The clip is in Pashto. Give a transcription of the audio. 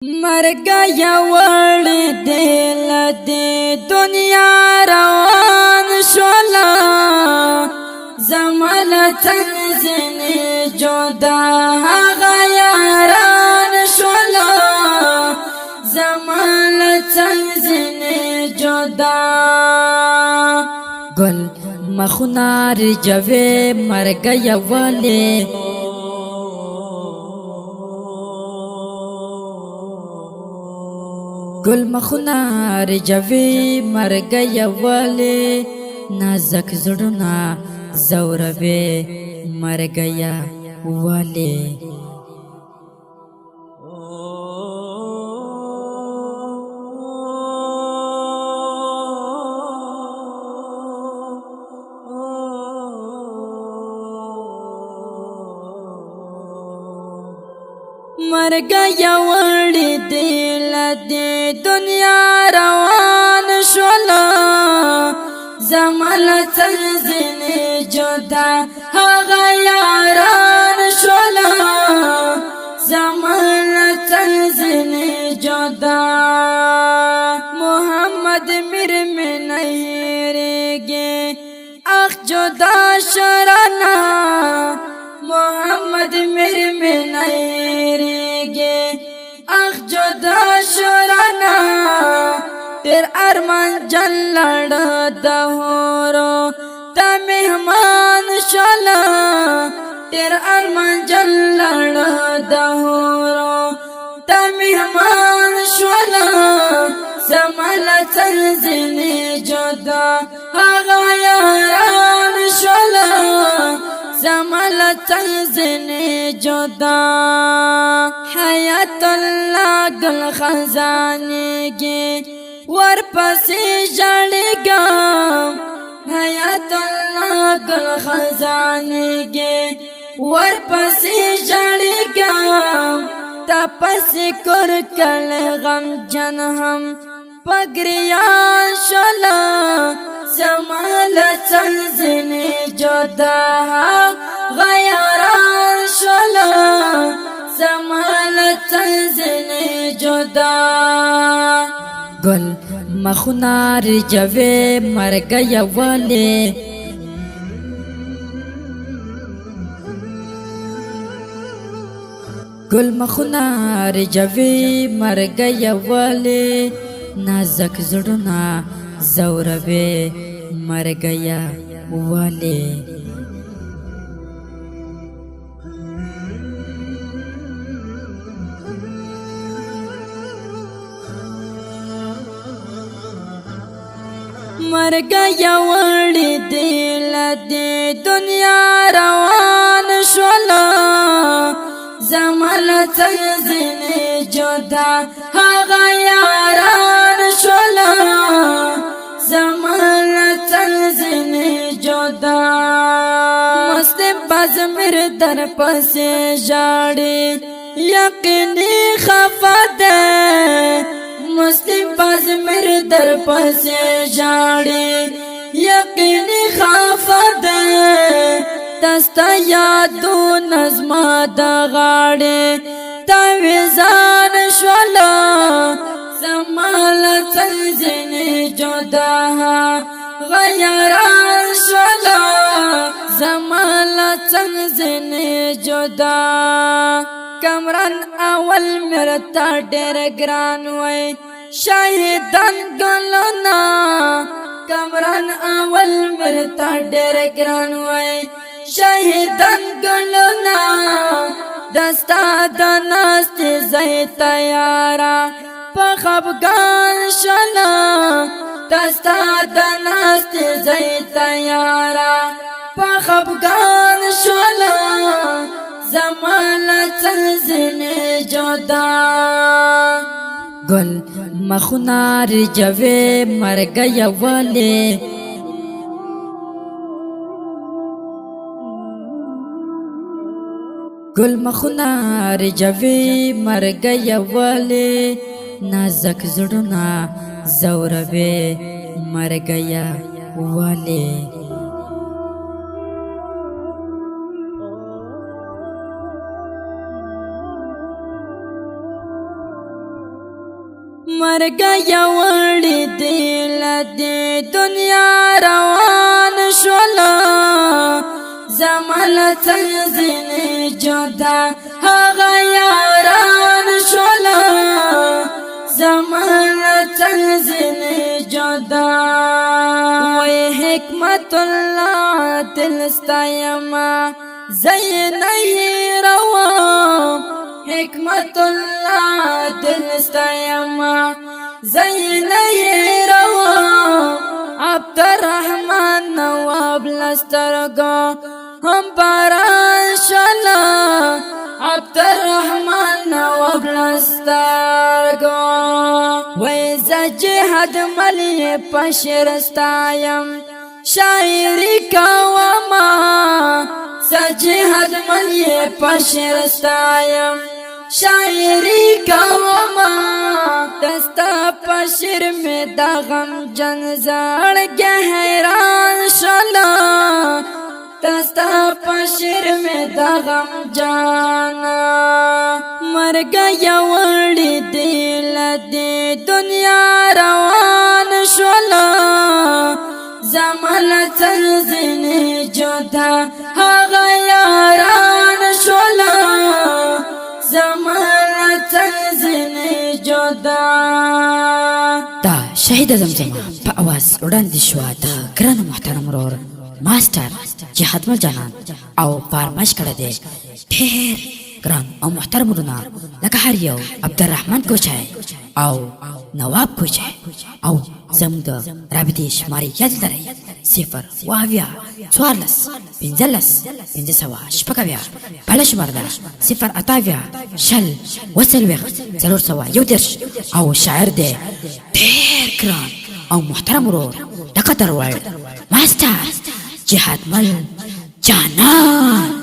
مرګه یوړ دل دې دنیا روان شولا زمال تنزن جدا هغه یاران شولا زمال تنزن جدا گل مخنار جوه مرګه یوړ گل مخنا رجوی مرگا یوالی نازک زڑنا زوروی مرگا یوالی مرگا یوڑی دل دې دنیا روان شولا زمال تنزن جدا هغه یاران شولا زمال تنزن جدا محمد میر میں نہیں رہے اخ جدا شرانا محمد میر میں نہیں رہے اخ جدا شرانا تیر ارمان جن لڑ دہورو تا مہمان شلا تیر ارمان جن لڑ دہورو تا مہمان شلا زمال تنزن جدا آغا یاران شلا زمال تنزن جدا حیات اللہ گل خزانے گے ور پسی جڑے گا حیات اللہ گل خزانے گے ور پسی جڑے گا تپسی کر کل غم جن ہم پگریان شلا زمال تنزن جدا غیاران شلا زمال تنزن جدا گل مخنار جوه مرگا یوالی گل مخنار جوه مرگا یوالی نازک زڑنا زوروی مرگا یوالی مرگا یوڑ دل دې دنیا روان شولا زمال تنزن جدا هغه یاران شولا زمال تنزن جدا مست باز میر در پس جاڑی یقینی خفا دے مستی باز میر در پس جاڑی یقینی خفا دے دستا یادو نظما دا غاڑی تاویزان شولا زمال تنزن جدا غیران شولا زمال تنزن جدا کمران اول مرتا ډېر ګران وای شاهدان ګلنا کمران اول مرتا ډېر ګران وای شاهدان ګلنا دستا د ناست زې تیارا په خفګان شلا دستا د ناست زې تیارا په خفګان شلا زمال تنزن جدا گل مخنار جوه مرگا یوالی گل مخنار جوه مرگا یوالی نازک زڑنا زوروی مرگا یوالی مرګ یوړې دل دې دنیا روان شولا زمال څنګه جدا هغه یاران شولا زمال څنګه جدا وای حکمت الله تلستایما زین روا حکمت الله دلستایما زین روا عبدالرحمن نواب لسترگو هم باران شلا عبدالرحمن نواب لسترگو ویزا جهد ملی پشرستایم شاعری کوما سجهد ملی پشرستایم شاعری کوما دستا پشر میں دا غم جن زړګ حیران شلا دستا پشر میں دا غم جانا مرګ یوړې دل دې دنیا روان شلا زمال څنګه جدا هغه یاران شولا زمال څنګه جدا دا شهید زمزمه په اواز وړاندې شو دا ګران محترم ورور ماستر جهاد مل جانان او فارمش کړه دې ډېر ګران او محترم ورونه لکه هر یو عبدالرحمن کوچای او نواب کوچای او زمد رابطه شماری یاد لرئ 0 واویا 14 15 15 شپږویا بل شمار ده 0 اتاویا شل وسلوخ 411 او شاعر ده ډېر ګران او محترم ورور دغه درول ماستر جهاد مل جانان